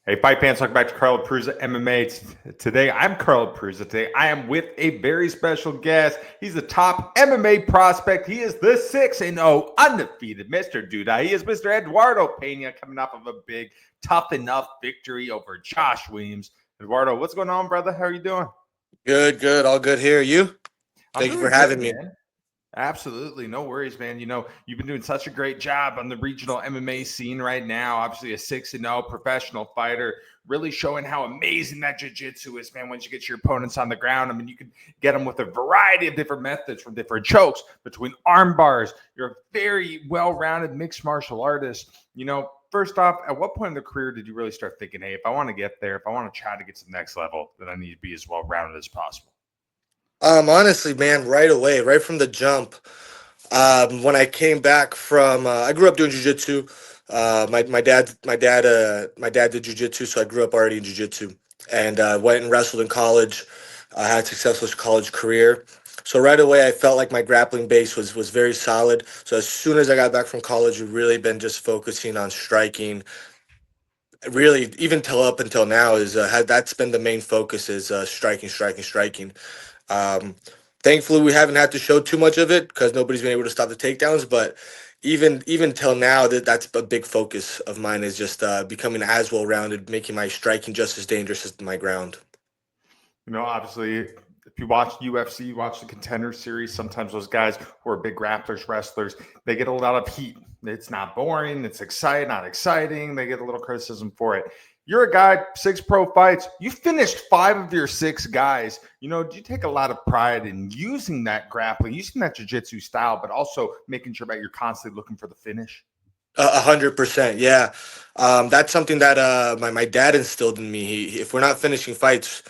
Hey, fight fans, welcome back to Carl Prusa MMA. Today, I'm Carl Prusa. Today, I am with a very special guest. He's the top MMA prospect. He is the 6-0 undefeated Mr. Duda. He is Mr. Eduardo Penha, coming off of a big Tuff-N-Uff victory over Josh Weems. Eduardo, what's going on, brother? How are you doing? Good. All good here. You? I'm Thank you for doing good, having me. man. Absolutely. No worries, man. You've been doing such a great job on the regional MMA scene right now. Obviously, a 6-0 professional fighter, really showing how amazing that jiu-jitsu is, man. Once you get your opponents on the ground, I mean, you can get them with a variety of different methods, from different chokes, between arm bars. You're a very well-rounded mixed martial artist. First off, at what point in the career did you really start thinking, hey, if I want to get there, if I want to try to get to the next level, then I need to be as well-rounded as possible? Honestly, man, right away, right from the jump. When I came back from, I grew up doing jujitsu. My dad did jujitsu, so I grew up already in jujitsu, and went and wrestled in college. I had a successful college career. So right away, I felt like my grappling base was very solid. So as soon as I got back from college, we've really been just focusing on striking. Really, even till up until now, is that's been the main focus, is striking. Um, Thankfully, we haven't had to show too much of it because nobody's been able to stop the takedowns. But even till now, that's a big focus of mine, is just becoming as well rounded, making my striking just as dangerous as my ground. Obviously, if you watch UFC, you watch the Contender Series, sometimes those guys who are big grapplers, wrestlers, they get a lot of heat. It's not boring. It's exciting, not exciting. They get a little criticism for it. You're a guy, 6 pro fights. You finished 5 of your 6 guys. Do you take a lot of pride in using that grappling, using that jiu-jitsu style, but also making sure that you're constantly looking for the finish? 100%, yeah. That's something that my dad instilled in me. If we're not finishing fights,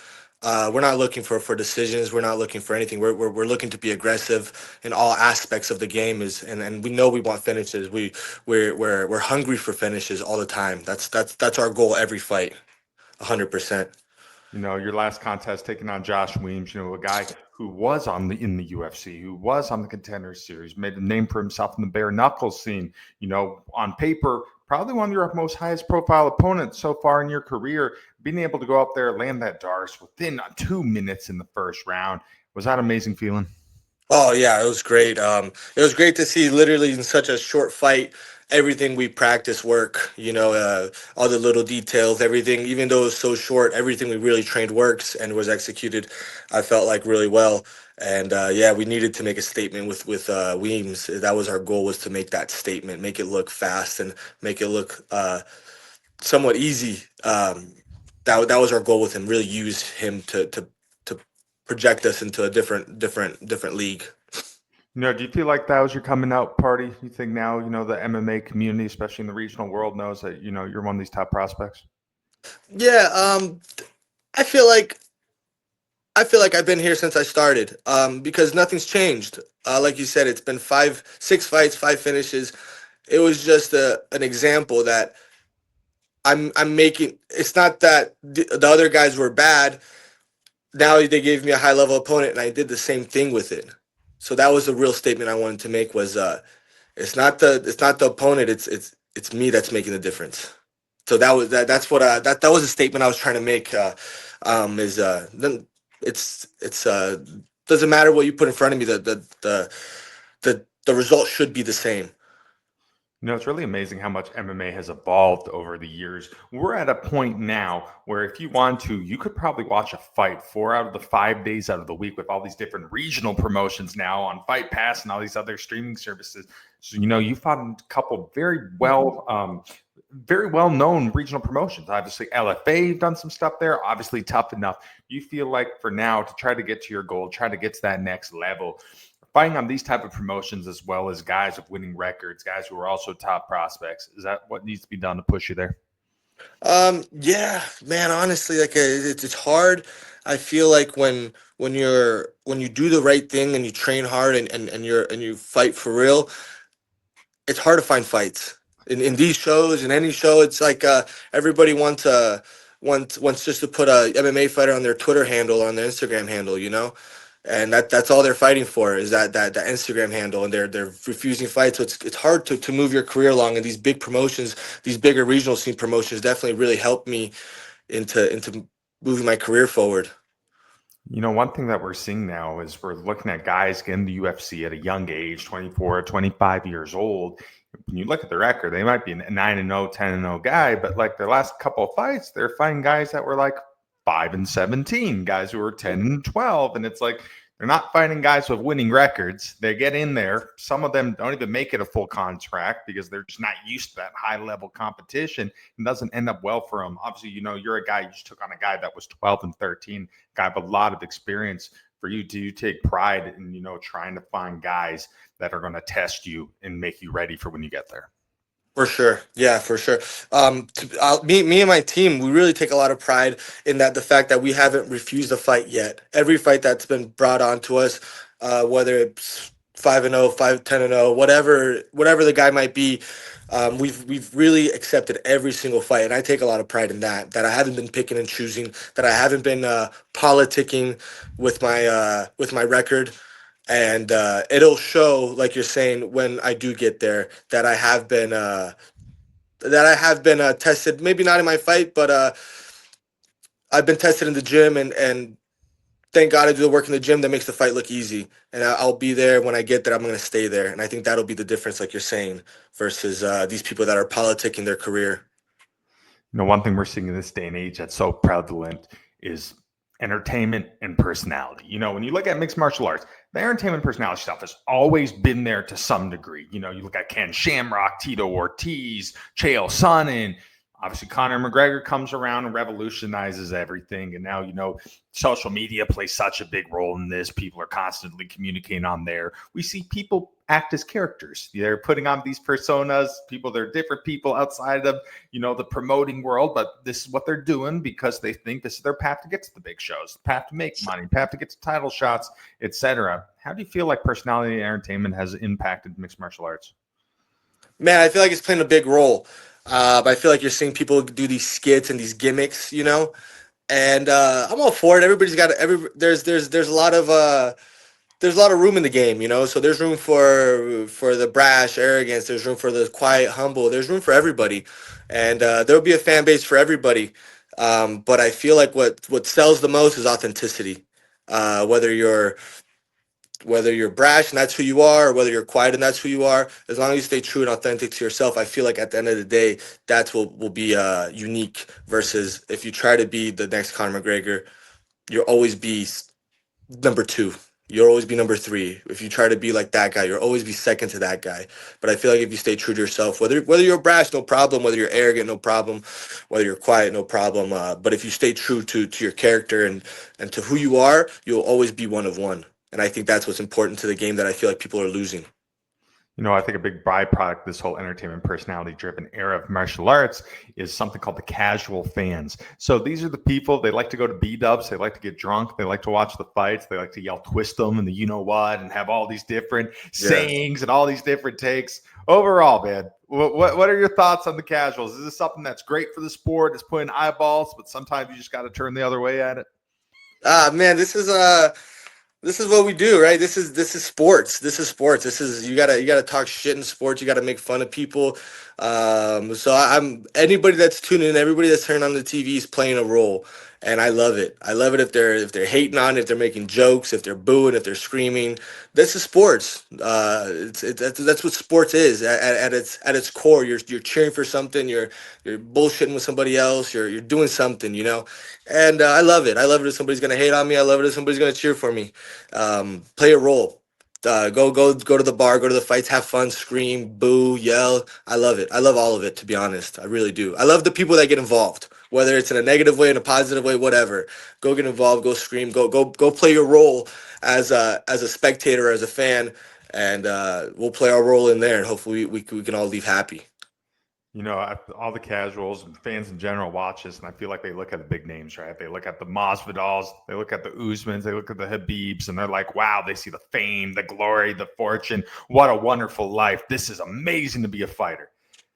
we're not looking for decisions. We're not looking for anything. We're looking to be aggressive in all aspects of the game. And we know we want finishes. We're hungry for finishes all the time. That's our goal every fight. 100%. Your last contest taking on Josh Weems, a guy who was in the UFC, who was on the Contender Series, made a name for himself in the bare knuckle scene. On paper, probably one of your most highest profile opponents so far in your career. Being able to go up there, land that Darce within 2 minutes in the first round, was that an amazing feeling? Oh yeah, it was great. It was great to see, literally in such a short fight, everything we practice work. All the little details, everything. Even though it was so short, everything we really trained works and was executed. I felt like really well. And yeah, we needed to make a statement with Weems. That was our goal, was to make that statement, make it look fast and make it look somewhat easy. That was our goal with him. Really use him to project us into a different league. Do you feel like that was your coming out party? You think now, the MMA community, especially in the regional world, knows that, you're one of these top prospects? Yeah, I feel like I feel like I've been here since I started. Because nothing's changed. Like you said, it's been 6 fights, 5 finishes. It was just an example that I'm making. It's not that the other guys were bad. Now they gave me a high level opponent, and I did the same thing with it. So that was the real statement I wanted to make, was it's not the opponent, it's me that's making the difference. So that's what that was a statement I was trying to make. Is then it's doesn't matter what you put in front of me, the result should be the same. It's really amazing how much MMA has evolved over the years. We're at a point now where if you want to, you could probably watch a fight 4 out of the 5 days out of the week, with all these different regional promotions now on Fight Pass and all these other streaming services. So, you fought in a couple very well known regional promotions. Obviously, LFA, you've done some stuff there. Obviously, Tuff-N-Uff. You feel like for now, to try to get to your goal, try to get to that next level, fighting on these type of promotions, as well as guys with winning records, guys who are also top prospects, is that what needs to be done to push you there? Yeah, man. Honestly, like it's hard. I feel like when you do the right thing and you train hard and you fight for real, it's hard to find fights in these shows. In any show, it's like everybody wants just to put a MMA fighter on their Twitter handle or on their Instagram handle. and that's all they're fighting for is that Instagram handle, and they're refusing fights. So it's hard to move your career along. And these big promotions, these bigger regional scene promotions, definitely really helped me into moving my career forward. One thing that we're seeing now is we're looking at guys getting the UFC at a young age, 24, 25 years old. When you look at the record, they might be a 9-0, 10-0 guy, but like their last couple of fights, they're fighting guys that were like 5-17, guys who were 10-12. And it's like they're not fighting guys with winning records. They get in there. Some of them don't even make it a full contract because they're just not used to that high level competition. It doesn't end up well for them. Obviously, you're a guy, you just took on a guy that was 12-13, guy with a lot of experience. For you, do you take pride in, trying to find guys that are going to test you and make you ready for when you get there? For sure. Yeah, for sure. Me and my team, we really take a lot of pride in that the fact that we haven't refused a fight yet. Every fight that's been brought on to us, whether it's 5-0, 5-10-0, whatever the guy might be, we've really accepted every single fight, and I take a lot of pride in that. That I haven't been picking and choosing. That I haven't been politicking with my record, and it'll show, like you're saying, when I do get there, that I have been tested. Maybe not in my fight, but I've been tested in the gym, and thank God I do the work in the gym that makes the fight look easy. And I'll be there when I get there. I'm going to stay there, and I think that'll be the difference, like you're saying, versus these people that are politicking their career. One thing we're seeing in this day and age that's so prevalent is entertainment and personality. When you look at mixed martial arts, the entertainment personality stuff has always been there to some degree. You look at Ken Shamrock, Tito Ortiz, Chael Sonnen. Obviously, Conor McGregor comes around and revolutionizes everything. And now, social media plays such a big role in this. People are constantly communicating on there. We see people act as characters. They're putting on these personas. They're different people outside of, the promoting world. But this is what they're doing because they think this is their path to get to the big shows, path to make money, path to get to title shots, etc. How do you feel like personality and entertainment has impacted mixed martial arts? Man, I feel like it's playing a big role. I feel like you're seeing people do these skits and these gimmicks, and I'm all for it. Everybody's got there's a lot of room in the game, So there's room for the brash arrogance. There's room for the quiet, humble. There's room for everybody, and there'll be a fan base for everybody. But I feel like what sells the most is authenticity. Whether you're brash and that's who you are, or whether you're quiet and that's who you are, as long as you stay true and authentic to yourself, I feel like at the end of the day, that's what will be unique. Versus if you try to be the next Conor McGregor, you'll always be number two. You'll always be number three. If you try to be like that guy, you'll always be second to that guy. But I feel like if you stay true to yourself, whether you're brash, no problem. Whether you're arrogant, no problem. Whether you're quiet, no problem. But if you stay true to your character and to who you are, you'll always be one of one. And I think that's what's important to the game that I feel like people are losing. I think a big byproduct of this whole entertainment personality driven era of martial arts is something called the casual fans. So these are the people, they like to go to B-dubs, they like to get drunk, they like to watch the fights, they like to yell twist them and the you know what and have all these different sayings and all these different takes. Overall, man, what are your thoughts on the casuals? Is this something that's great for the sport? It's putting eyeballs, but sometimes you just got to turn the other way at it? Man, this is what we do, right? This is sports. This is sports. You gotta talk shit in sports. You gotta make fun of people. So I'm anybody that's tuning in, everybody that's turning on the TV is playing a role, and I love it. I love it if they're hating on it, if they're making jokes, if they're booing, if they're screaming. This is sports. That's what sports is at its core. You're cheering for something. You're bullshitting with somebody else. You're doing something. And I love it. I love it if somebody's gonna hate on me. I love it if somebody's gonna cheer for me. Play a role. Go to the bar, go to the fights, have fun, scream, boo, yell. I love it. I love all of it, to be honest. I really do. I love the people that get involved, whether it's in a negative way, in a positive way, whatever. Go get involved, go scream, go play your role as a spectator, as a fan, and we'll play our role in there, and hopefully we can all leave happy. All the casuals and fans in general watch this, and I feel like they look at the big names, right? They look at the Masvidals, they look at the Usmans, they look at the Habibs, and they're like, wow, they see the fame, the glory, the fortune. What a wonderful life. This is amazing to be a fighter.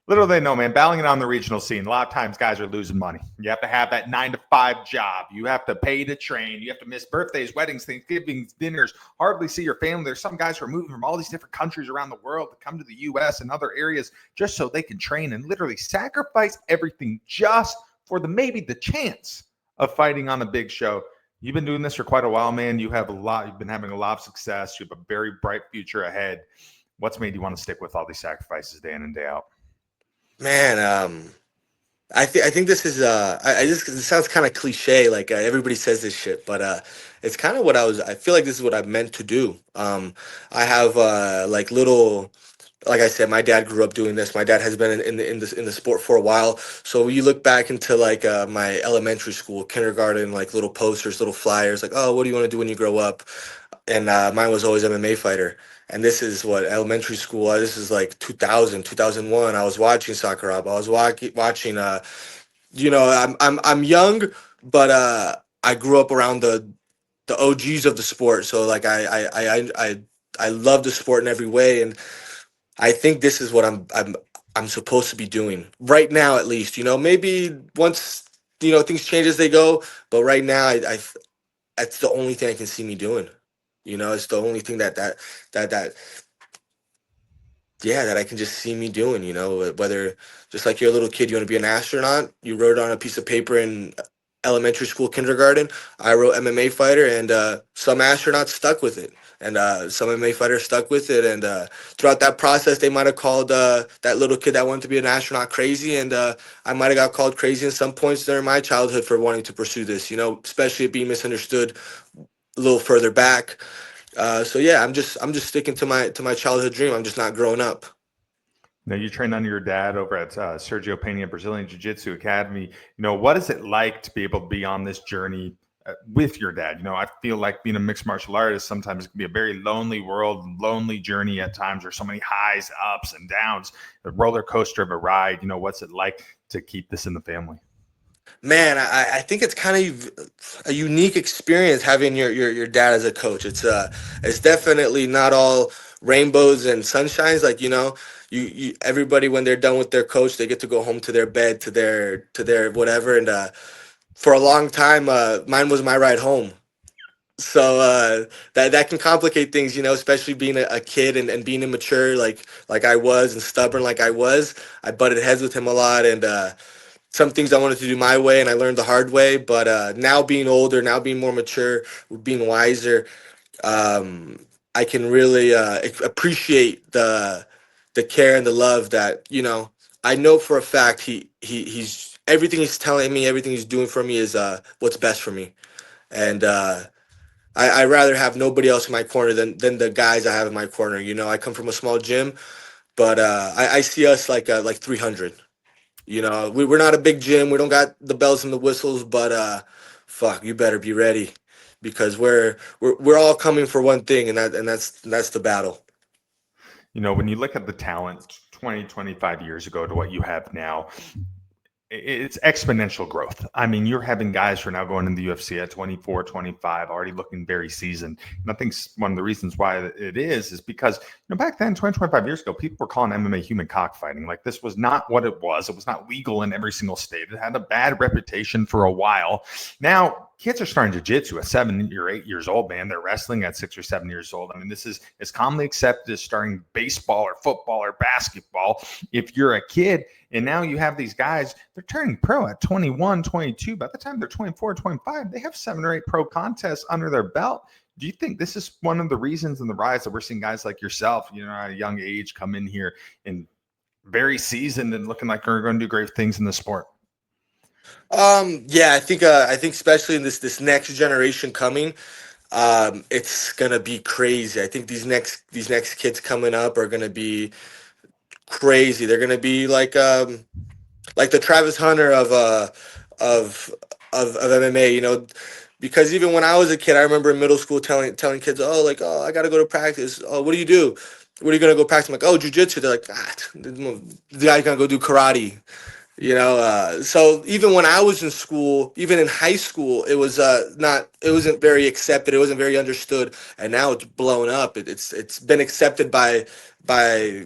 Little they know, man, battling it on the regional scene, a lot of times guys are losing money. You have to have that 9 to 5 job. You have to pay to train. You have to miss birthdays, weddings, Thanksgivings, dinners, hardly see your family. There's some guys who are moving from all these different countries around the world to come to the U.S. and other areas just so they can train and literally sacrifice everything just for maybe the chance of fighting on a big show. You've been doing this for quite a while, man. You've been having a lot of success. You have a very bright future ahead. What's made you want to stick with all these sacrifices day in and day out? Man, I think this is I just it sounds kind of cliche, like everybody says this shit, but it's kind of what I feel like this is what I'm meant to do. I have like little, like I said, my dad grew up doing this. My dad has been in the sport for a while. So when you look back into like my elementary school, kindergarten, like little posters, little flyers, like, oh, what do you want to do when you grow up? And mine was always MMA fighter. And this is what elementary school. This is like 2000, 2001. I was watching Sakuraba. I was watching. I'm young, but I grew up around the OGs of the sport. So like I love the sport in every way, and I think this is what I'm supposed to be doing right now, at least. Maybe once things change as they go, but right now I that's the only thing I can see me doing. It's the only thing that yeah, that I can just see me doing, whether just like you're a little kid, you want to be an astronaut, you wrote on a piece of paper in elementary school, kindergarten. I wrote MMA fighter, and some astronauts stuck with it, and some MMA fighters stuck with it, and throughout that process, they might have called that little kid that wanted to be an astronaut crazy, and I might have got called crazy in some points during my childhood for wanting to pursue this, especially it being misunderstood a little further back. So yeah, I'm just sticking to my childhood dream. I'm just not growing up. Now, you trained under your dad over at Sergio Penha Brazilian Jiu-Jitsu Academy. What is it like to be able to be on this journey with your dad? I feel like being a mixed martial artist sometimes it can be a very lonely world, lonely journey at times. There's so many highs, ups, and downs. The roller coaster of a ride. What's it like to keep this in the family? Man, I think it's kind of a unique experience having your dad as a coach. It's definitely not all rainbows and sunshines. Like you everybody when they're done with their coach, they get to go home to their bed, to their whatever. And for a long time, mine was my ride home. So that can complicate things, especially being a kid and being immature like I was and stubborn like I was. I butted heads with him a lot, and some things I wanted to do my way, and I learned the hard way. But now being older, now being more mature, being wiser, I can really appreciate the care and the love that I know for a fact he's everything he's telling me, everything he's doing for me is what's best for me, and I rather have nobody else in my corner than the guys I have in my corner. I come from a small gym, but I see us like 300. We're not a big gym. We don't got the bells and the whistles, but fuck, you better be ready because we're all coming for one thing, and that's the battle. When you look at the talent 20, 25 years ago to what you have now, it's exponential growth. I mean, you're having guys who are now going in the UFC at 24, 25, already looking very seasoned. And I think one of the reasons why it is because back then, 20, 25 years ago, people were calling MMA human cockfighting. Like, this was not what it was. It was not legal in every single state. It had a bad reputation for a while. Now, kids are starting jiu-jitsu at 7 or 8 years old, man. They're wrestling at 6 or 7 years old. I mean, this is as commonly accepted as starting baseball or football or basketball if you're a kid. And now you have these guys, they're turning pro at 21, 22. By the time they're 24, 25, they have 7 or 8 pro contests under their belt. Do you think this is one of the reasons in the rise that we're seeing guys like yourself, at a young age, come in here and very seasoned and looking like they're going to do great things in the sport? Yeah, I think especially in this next generation coming, it's gonna be crazy. I think these next kids coming up are gonna be crazy. They're gonna be like the Travis Hunter of of MMA, because even when I was a kid, I remember in middle school telling kids, oh, I gotta go to practice. Oh, what do you do? What are you gonna go practice? I'm like, oh, jujitsu. They're like, the guy's gonna go do karate. So even when I was in school, even in high school, it was it wasn't very accepted. It wasn't very understood, and now it's blown up. It's been accepted by by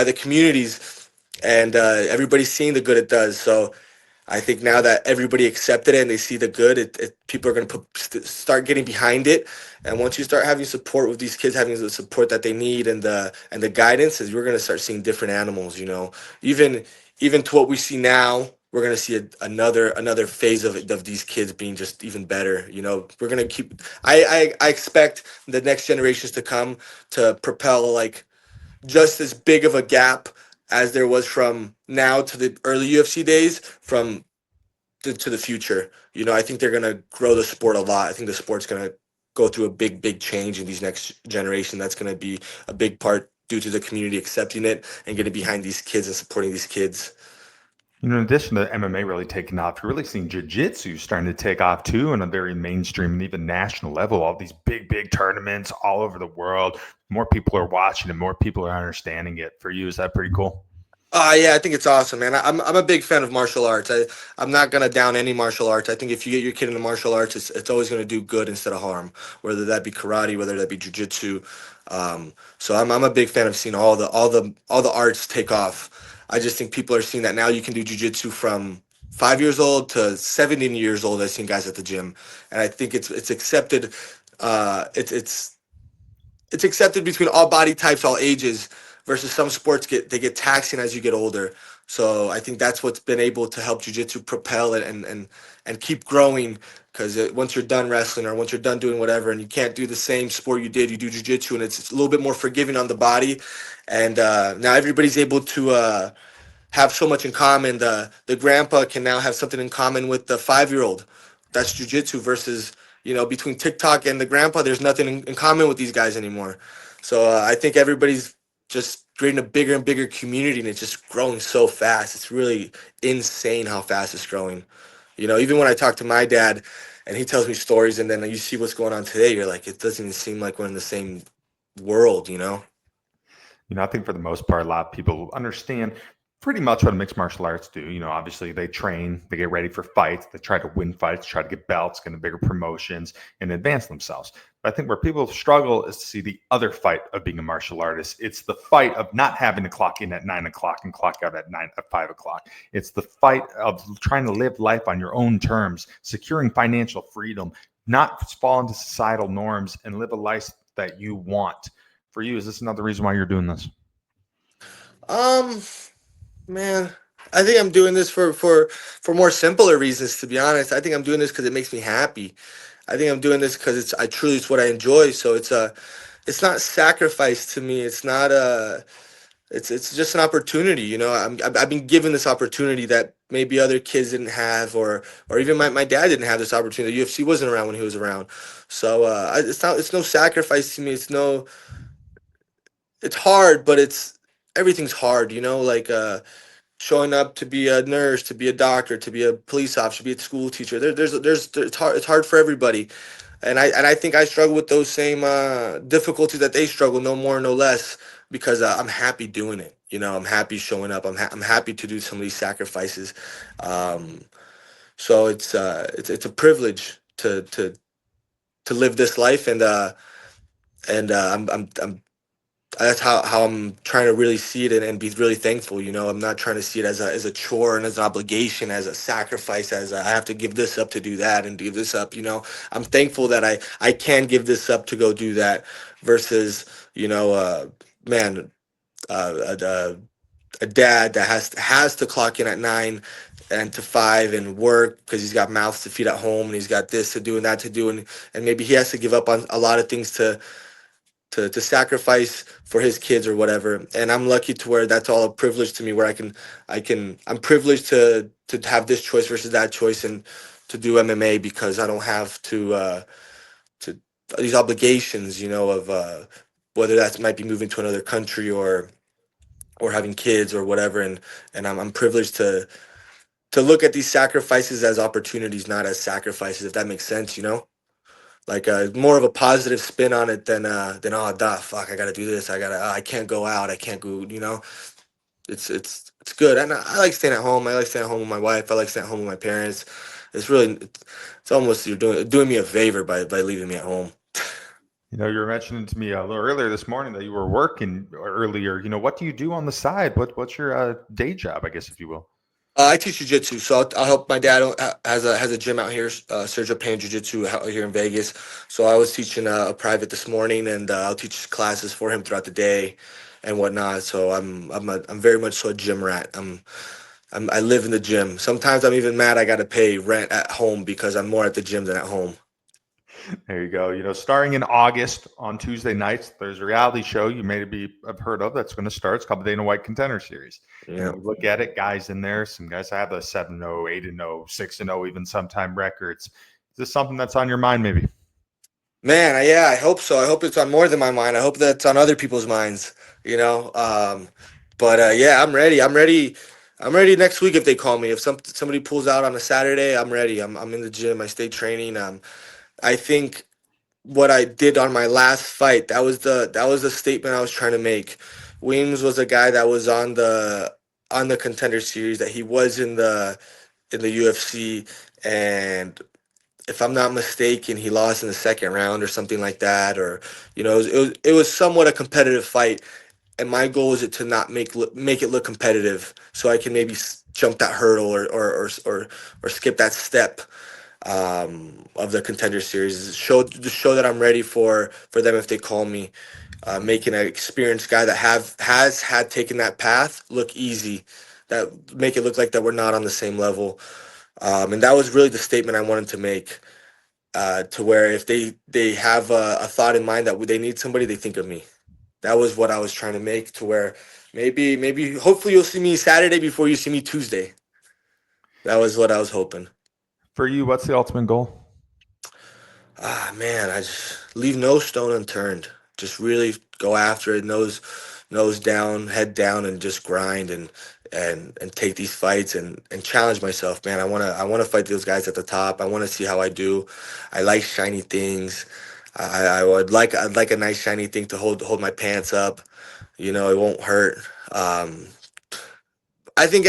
the communities, and everybody's seeing the good it does. So I think now that everybody accepted it and they see the good, people are going to start getting behind it. And once you start having support with these kids, having the support that they need and the guidance, is we're going to start seeing different animals. Even even to what we see now, we're going to see another phase of these kids being just even better. We're going to keep. I expect the next generations to come to propel like just as big of a gap as there was from now to the early UFC days from to the future. I think they're going to grow the sport a lot. I think the sport's going to go through a big change in these next generation. That's going to be a big part due to the community accepting it and getting behind these kids and supporting these kids. In addition to MMA really taking off, you're really seeing jiu-jitsu starting to take off too on a very mainstream and even national level. All these big tournaments all over the world. More people are watching and more people are understanding it. For you, is that pretty cool? Yeah, I think it's awesome, man. I'm a big fan of martial arts. I'm not gonna down any martial arts. I think if you get your kid into martial arts, it's always gonna do good instead of harm. Whether that be karate, whether that be jujitsu. So I'm a big fan of seeing all the arts take off. I just think people are seeing that now you can do jujitsu from 5 years old to 17 years old. I've seen guys at the gym, and I think it's accepted. It's accepted between all body types, all ages, versus some sports get taxing as you get older. So I think that's what's been able to help jujitsu propel it and keep growing. Because once you're done wrestling or once you're done doing whatever, and you can't do the same sport you did, you do jujitsu, and it's a little bit more forgiving on the body. And now everybody's able to have so much in common. The grandpa can now have something in common with the 5-year-old. That's jujitsu versus between TikTok and the grandpa. There's nothing in common with these guys anymore. So I think everybody's just creating a bigger and bigger community, and it's just growing so fast. It's really insane how fast it's growing. Even when I talk to my dad, and he tells me stories, and then you see what's going on today, you're like, it doesn't even seem like we're in the same world. I think for the most part, a lot of people understand pretty much what mixed martial arts do. Obviously they train, they get ready for fights, they try to win fights, try to get belts, get into bigger promotions, and advance themselves. But I think where people struggle is to see the other fight of being a martial artist. It's the fight of not having to clock in at 9 o'clock and clock out at 5 o'clock. It's the fight of trying to live life on your own terms, securing financial freedom, not fall into societal norms, and live a life that you want. For you, is this another reason why you're doing this? Um, Man, I think I'm doing this for more simpler reasons. To be honest, I think I'm doing this because it makes me happy. I think I'm doing this because it's what I enjoy. So it's not sacrifice to me. It's not it's just an opportunity. I've been given this opportunity that maybe other kids didn't have, or even my dad didn't have this opportunity. UFC wasn't around when he was around. So it's no sacrifice to me. It's hard, but everything's hard. Like showing up to be a nurse, to be a doctor, to be a police officer, to be a school teacher. It's hard for everybody, and I think I struggle with those same difficulties that they struggle, no more, no less, because I'm happy doing it. I'm happy showing up. I'm happy to do some of these sacrifices. Um, so it's a privilege to live this life, and I'm that's how I'm trying to really see it and be really thankful. I'm not trying to see it as a chore and as an obligation, as a sacrifice, I have to give this up to do that and give this up. I'm thankful that I can give this up to go do that versus, man, a dad that has to clock in at 9 and to 5 and work because he's got mouths to feed at home and he's got this to do and that to do, and maybe he has to give up on a lot of things to sacrifice for his kids or whatever. And I'm lucky to where that's all a privilege to me, where I'm privileged to have this choice versus that choice and to do MMA because I don't have to these obligations, of whether that might be moving to another country or having kids or whatever. And I'm privileged to look at these sacrifices as opportunities, not as sacrifices, if that makes sense. Like more of a positive spin on it than oh duh, fuck, I gotta do this, I can't go out, I can't go. It's good, and I like staying at home. I like staying at home with my wife. I like staying at home with my parents. It's almost you're doing me a favor by leaving me at home. You were mentioning to me a little earlier this morning that you were working earlier. What do you do on the side? What's your day job, I guess, if you will? I teach jiu-jitsu, so I'll help my dad has a gym out here, Sergio Penha Jiu-Jitsu out here in Vegas. So I was teaching a private this morning, and I'll teach classes for him throughout the day and whatnot. So I'm very much so a gym rat. I live in the gym. Sometimes I'm even mad I got to pay rent at home because I'm more at the gym than at home. There you go. Starting in August on Tuesday nights, there's a reality show you maybe have heard of that's going to start. It's called the Dana White Contender Series. Yeah. We look at it, guys in there. Some guys have a 7-0, 8-0, 6-0, even sometime records. Is this something that's on your mind, maybe? Man, yeah, I hope so. I hope it's on more than my mind. I hope that's on other people's minds, you know. But yeah, I'm ready. I'm ready. I'm ready next week if they call me. If somebody pulls out on a Saturday, I'm ready. I'm in the gym. I stay training. I think what I did on my last fight, that was the statement I was trying to make. Weems was a guy that was on the Contender Series, that he was in the UFC, and if I'm not mistaken, he lost in the second round or something like that, or it was somewhat a competitive fight, and my goal is to not make it look competitive, so I can maybe jump that hurdle or skip that step of the Contender Series. Show that I'm ready for them if they call me. Making an experienced guy that has had taken that path look easy, that make it look like that we're not on the same level. And that was really the statement I wanted to make, to where if they have a thought in mind that they need somebody, they think of me. That was what I was trying to make, to where maybe hopefully you'll see me Saturday before you see me Tuesday. That was what I was hoping. For you, what's the ultimate goal? Man, I just leave no stone unturned. Just really go after it, nose down, head down, and just grind and take these fights and challenge myself, man. I wanna fight those guys at the top. I wanna see how I do. I like shiny things. I'd like a nice shiny thing to hold my pants up. It won't hurt. Um, I think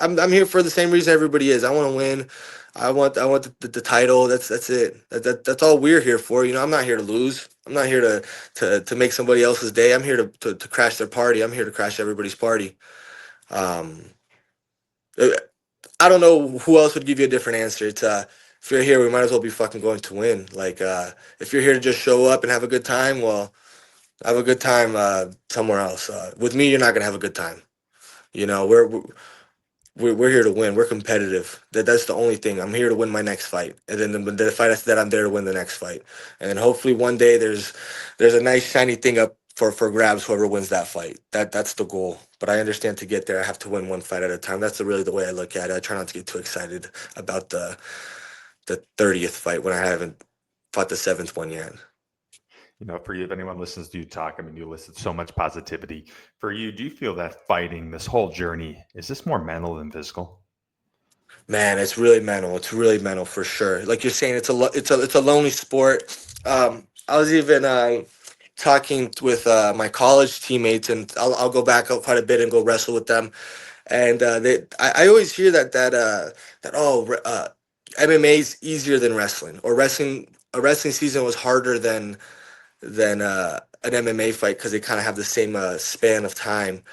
I'm here for the same reason everybody is. I want to win. I want the title. That's it. That's all we're here for. I'm not here to lose. I'm not here to make somebody else's day. I'm here to crash their party. I'm here to crash everybody's party. Um, uh, I don't know who else would give you a different answer. If you're here, we might as well be fucking going to win. Like, if you're here to just show up and have a good time, well, have a good time somewhere else. With me, you're not gonna have a good time. You know, we're here to win. We're competitive. That's the only thing. I'm here to win my next fight, and then the fight after that, I'm there to win the next fight, and then hopefully one day there's a nice shiny thing up for grabs. Whoever wins that fight, that's the goal. But I understand, to get there, I have to win one fight at a time. That's really the way I look at it. I try not to get too excited about the 30th fight when I haven't fought the seventh one yet. For you, if anyone listens to you talk, I mean, you listed so much positivity. For you, do you feel that fighting, this whole journey, is this more mental than physical? Man, it's really mental. It's really mental for sure. Like you're saying, it's a lonely sport. I was even talking with my college teammates, and I'll go back up quite a bit and go wrestle with them. And I always hear that MMA is easier than wrestling, or a wrestling season was harder than an MMA fight because they kind of have the same span of time.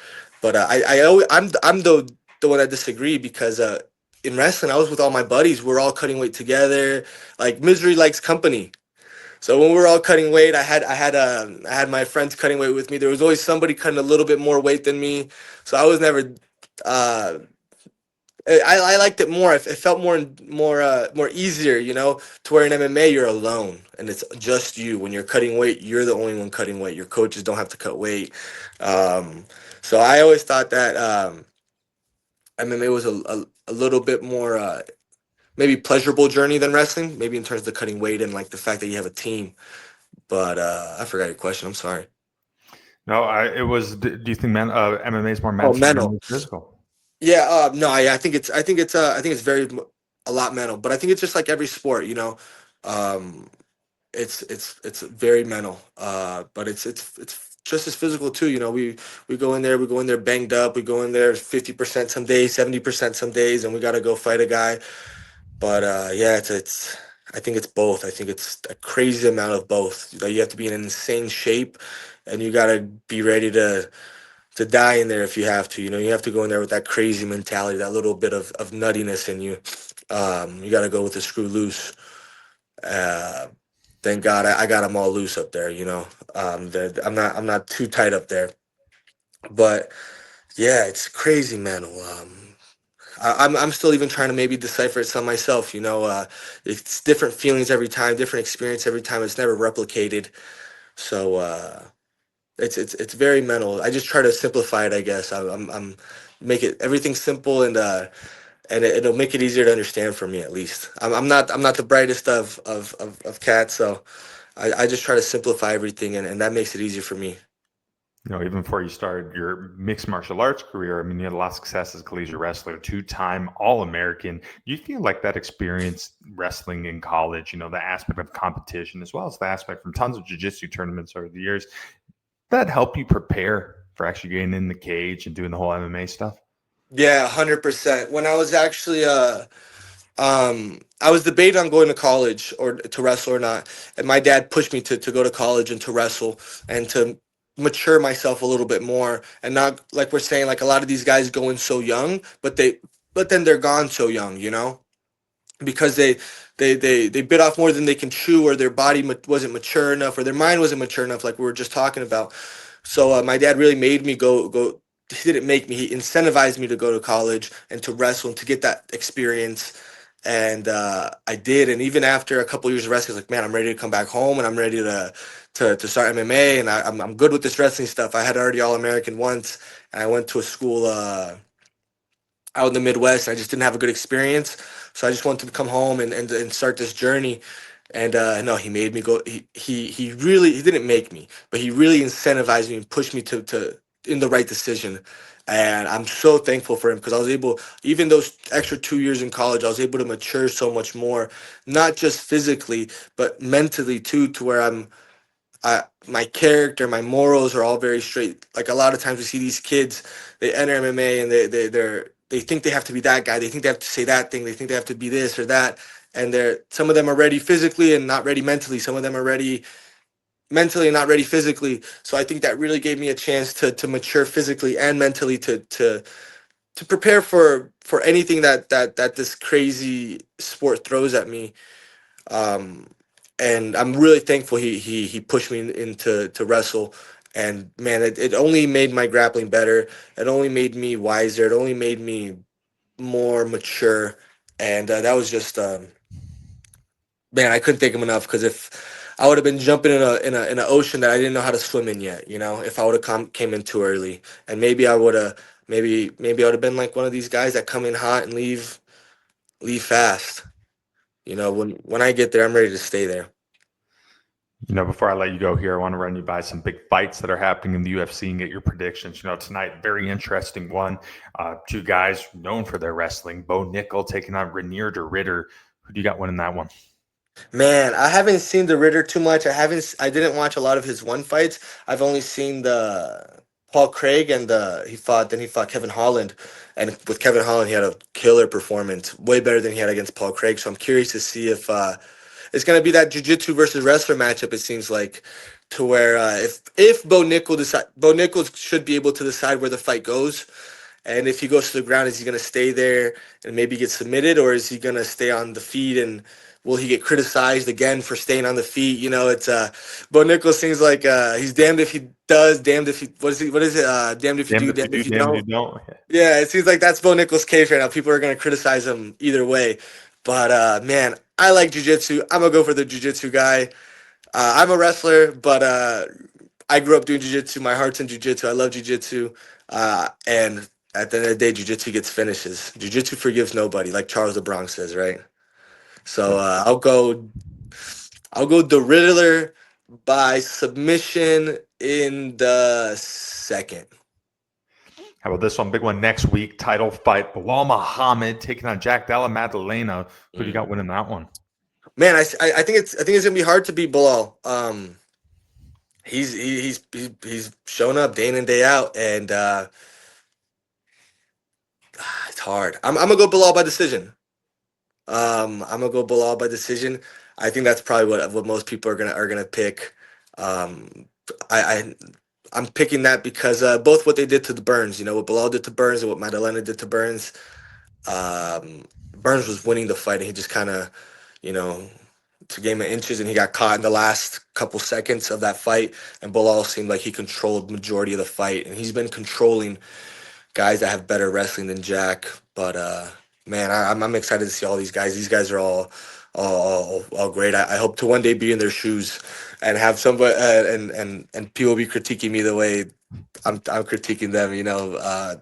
But I'm the one that disagree, because in wrestling I was with all my buddies. We're all cutting weight together. Like, misery likes company. So when we were all cutting weight, I had my friends cutting weight with me. There was always somebody cutting a little bit more weight than me. So I was never. Uh, I liked it more. It felt more easier, to where in MMA you're alone and it's just you. When you're cutting weight, you're the only one cutting weight. Your coaches don't have to cut weight. Um, so I always thought that MMA was a little bit more maybe pleasurable journey than wrestling, maybe in terms of the cutting weight and like the fact that you have a team. But I forgot your question. I'm sorry. No, it was. Do you think MMA is more Oh, mental than mental. it is physical? Yeah, no, I think it's a lot mental, but I think it's just like every sport. Um, it's very mental, but it's just as physical too. We go in there banged up. We go in there 50% some days, 70% some days, and we got to go fight a guy. But yeah, it's I think it's both. I think it's a crazy amount of both. You have to be in insane shape, and you gotta be ready to die in there if you have to. You have to go in there with that crazy mentality, that little bit of nuttiness in you. You got to go with the screw loose. Uh, thank God I got them all loose up there. I'm not too tight up there, but yeah, it's crazy, man. I'm still even trying to maybe decipher it some myself. It's different feelings every time, different experience every time. It's never replicated. So it's very mental. I just try to simplify it, I guess. I'm make it everything simple, and it'll make it easier to understand for me at least. I'm not the brightest of cats, so I just try to simplify everything, and that makes it easier for me. Even before you started your mixed martial arts career, I mean, you had a lot of success as a collegiate wrestler, two-time All-American. Do you feel like that experience wrestling in college, the aspect of competition, as well as the aspect from tons of jiu-jitsu tournaments over the years, that helped you prepare for actually getting in the cage and doing the whole MMA stuff? Yeah, 100%. When I was actually I was debating on going to college or to wrestle or not, and my dad pushed me to go to college and to wrestle and to mature myself a little bit more, and not like we're saying, like a lot of these guys go in so young, but then they're gone so young, because they bit off more than they can chew, or their body wasn't mature enough, or their mind wasn't mature enough, like we were just talking about. So my dad really made me go. He didn't make me. He incentivized me to go to college and to wrestle and to get that experience. And I did. And even after a couple years of wrestling, I was like, man, I'm ready to come back home, and I'm ready to start MMA, and I'm good with this wrestling stuff. I had already All American once, and I went to a school out in the Midwest. I just didn't have a good experience, so I just wanted to come home and start this journey. And no, he made me go. He really, he didn't make me, but he really incentivized me and pushed me to in the right decision. And I'm so thankful for him, because I was able, even those extra 2 years in college, I was able to mature so much more, not just physically, but mentally too, to where my character, my morals are all very straight. Like a lot of times we see these kids, they enter MMA, and they think they have to be that guy. They think they have to say that thing. They think they have to be this or that. And some of them are ready physically and not ready mentally. Some of them are ready mentally and not ready physically. So I think that really gave me a chance to mature physically and mentally, to prepare for anything that this crazy sport throws at me. um, and I'm really thankful he pushed me into to wrestle. And man, it only made my grappling better. It only made me wiser. It only made me more mature. And that was just man, I couldn't thank him enough, because if I would have been jumping in an ocean that I didn't know how to swim in yet, if I would have came in too early, and maybe I would have maybe I would have been like one of these guys that come in hot and leave fast. When I get there, I'm ready to stay there. Before I let you go here, I want to run you by some big fights that are happening in the UFC and get your predictions. Tonight, very interesting one. Two guys known for their wrestling. Bo Nickel taking on Renier de Ritter. Who do you got winning that one? Man, I haven't seen the Ritter too much. I didn't watch a lot of his one fights. I've only seen the Paul Craig, and he fought Kevin Holland. And with Kevin Holland, he had a killer performance, way better than he had against Paul Craig. So I'm curious to see if it's gonna be that jiu-jitsu versus wrestler matchup. It seems like, to where if Bo Nichols should be able to decide where the fight goes. And if he goes to the ground, is he going to stay there and maybe get submitted, or is he going to stay on the feet, and will he get criticized again for staying on the feet? It's Bo Nichols seems like he's damned if he does, damned if he what is it? Damned if you Damned do, if you damned do, if you damned if you don't. don't. Yeah, it seems like that's Bo Nichols' case right now. People are going to criticize him either way. But man, I like jujitsu. I'm gonna go for the jujitsu guy. I'm a wrestler, but I grew up doing jiu-jitsu. My heart's in jiu-jitsu. I love jiu-jitsu. And at the end of the day, jiu-jitsu gets finishes. Jiu-jitsu forgives nobody, like Charles the Bronx says, right? So I'll go the Riddler by submission in the second. How about this one? Big one next week. Title fight. Bilal Muhammad taking on Jack Della Maddalena. Who do you got Mm. winning that one? Man, I think it's gonna be hard to beat Bilal. He's shown up day in and day out, and it's hard. I'm gonna go Bilal by decision. I'm gonna go Bilal by decision. I think that's probably what most people are gonna pick. Um, I, I I'm picking that because both what they did to the Burns, what Bilal did to Burns and what Madalena did to Burns. Um, Burns was winning the fight, and he just kind of, you know, it's a game of inches, and he got caught in the last couple seconds of that fight. And Bilal seemed like he controlled majority of the fight, and he's been controlling guys that have better wrestling than Jack. But man, I'm excited to see all these guys. These guys are all great. I hope to one day be in their shoes and have somebody and people be critiquing me the way I'm critiquing them.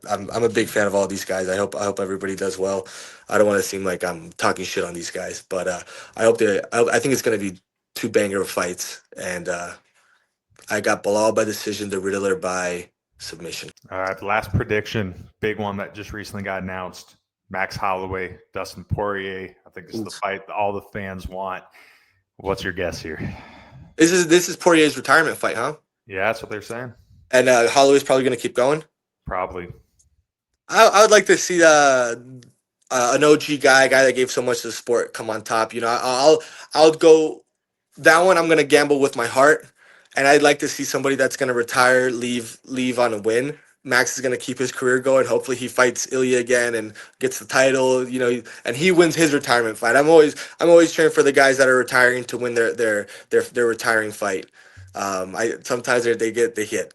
I'm a big fan of all these guys. I hope everybody does well. I don't want to seem like I'm talking shit on these guys, but I think it's gonna be two banger of fights, and I got Bilal by decision, the Riddler by submission. All right, the last prediction, big one that just recently got announced. Max Holloway, Dustin Poirier. I think this is the fight that all the fans want. What's your guess here? This is Poirier's retirement fight, huh? Yeah, that's what they're saying. And Holloway's probably going to keep going. Probably. I would like to see an OG guy, a guy that gave so much to the sport, come on top. I'll go that one. I'm going to gamble with my heart, and I'd like to see somebody that's going to retire, leave on a win. Max is going to keep his career going. Hopefully, he fights Ilya again and gets the title. And he wins his retirement fight. I'm always cheering for the guys that are retiring to win their retiring fight. I sometimes they hit.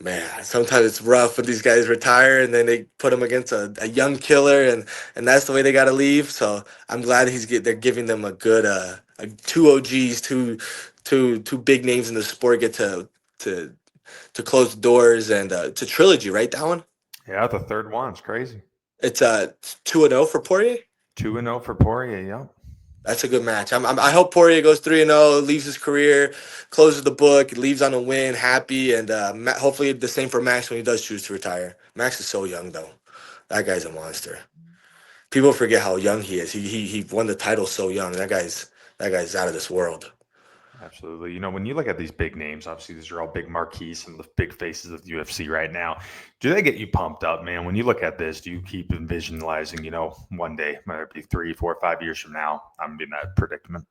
Man, sometimes it's rough when these guys retire and then they put him against a young killer, and that's the way they got to leave. So I'm glad they're giving them a good two OGs, two big names in the sport get to close doors, and it's a trilogy, right? That one. Yeah, the third one. It's crazy. It's 2-0 for Poirier. 2-0 for Poirier. Yeah. That's a good match. I hope Poirier goes 3-0, leaves his career, closes the book, leaves on a win, happy, and hopefully the same for Max when he does choose to retire. Max is so young though. That guy's a monster. People forget how young he is. He won the title so young. That guy's out of this world. Absolutely. When you look at these big names, obviously these are all big marquees and the big faces of the UFC right now. Do they get you pumped up, man? When you look at this, do you keep visualizing, one day, whether it be 3, 4, 5 years from now, I'm in that predicament?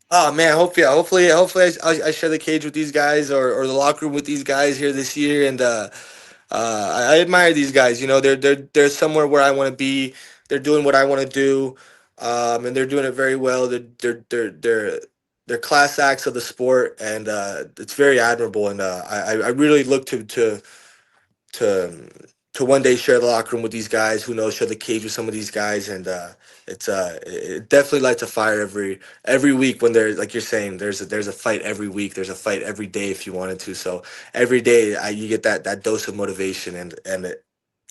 Oh man, hopefully I share the cage with these guys or the locker room with these guys here this year, and I admire these guys. They're somewhere where I want to be. They're doing what I want to do, and they're doing it very well. They're class acts of the sport, and it's very admirable. And I really look to to one day share the locker room with these guys. Who knows, share the cage with some of these guys, and it definitely lights a fire every week when there's, like you're saying, there's a fight every week. There's a fight every day if you wanted to. So every day you get that dose of motivation,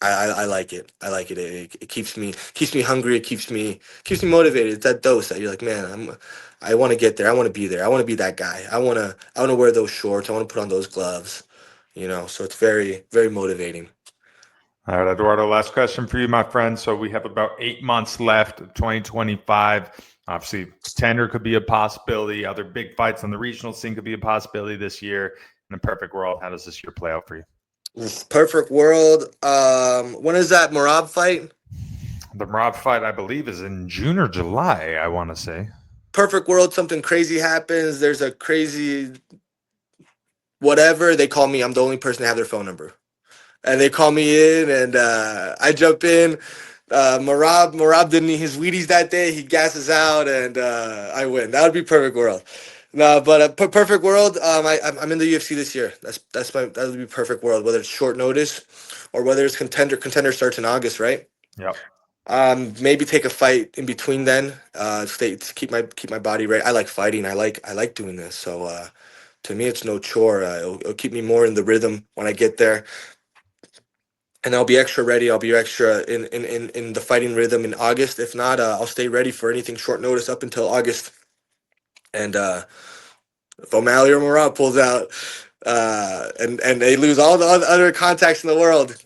I like it. I like it. It keeps me hungry. It keeps me motivated. It's that dose that you're like, man, I want to get there. I want to be there. I want to be that guy. I want to wear those shorts. I want to put on those gloves. So it's very, very motivating. All right, Eduardo, last question for you, my friend. So we have about 8 months left of 2025. Obviously, tender could be a possibility. Other big fights on the regional scene could be a possibility this year. In a perfect world, how does this year play out for you? Perfect world. When is that Marab fight? The Marab fight, I believe, is in June or July, I want to say. Perfect world, something crazy happens. There's a crazy whatever. They call me. I'm the only person to have their phone number. And they call me in, and I jump in. Marab didn't eat his Wheaties that day. He gasses out, and I win. That would be perfect world. No, but perfect world. I'm in the UFC this year. That would be perfect world. Whether it's short notice, or whether it's contender. Contender starts in August, right? Yep. Maybe take a fight in between then. Stay to keep my body right. I like fighting. I like doing this. So to me, it's no chore. It'll keep me more in the rhythm when I get there. And I'll be extra ready. I'll be extra in the fighting rhythm in August. If not, I'll stay ready for anything short notice up until August. And if O'Malley or Murat pulls out, and they lose all the other contacts in the world,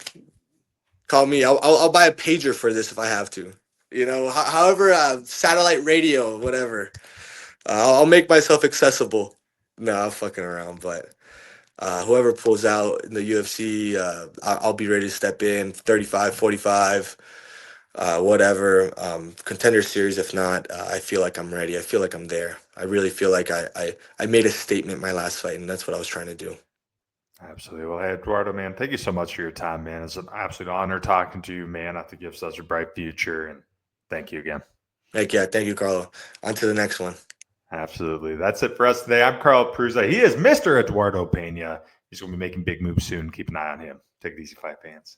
call me. I'll buy a pager for this if I have to. However, satellite radio, whatever. I'll make myself accessible. No, I'm fucking around, but. Whoever pulls out in the UFC, I'll be ready to step in 35, 45. whatever, contender series. If not, I feel like I'm ready. I feel like I'm there. I really feel like I made a statement my last fight, and that's what I was trying to do. Absolutely. Well, hey, Eduardo, man, thank you so much for your time, man. It's an absolute honor talking to you, man. I think you have such a bright future, and thank you again. Heck yeah, thank you, Carlo. On to the next one. Absolutely. That's it for us today. I'm Carl Prusa. He is Mr. Eduardo Penha. He's going to be making big moves soon. Keep an eye on him. Take it easy, fight fans.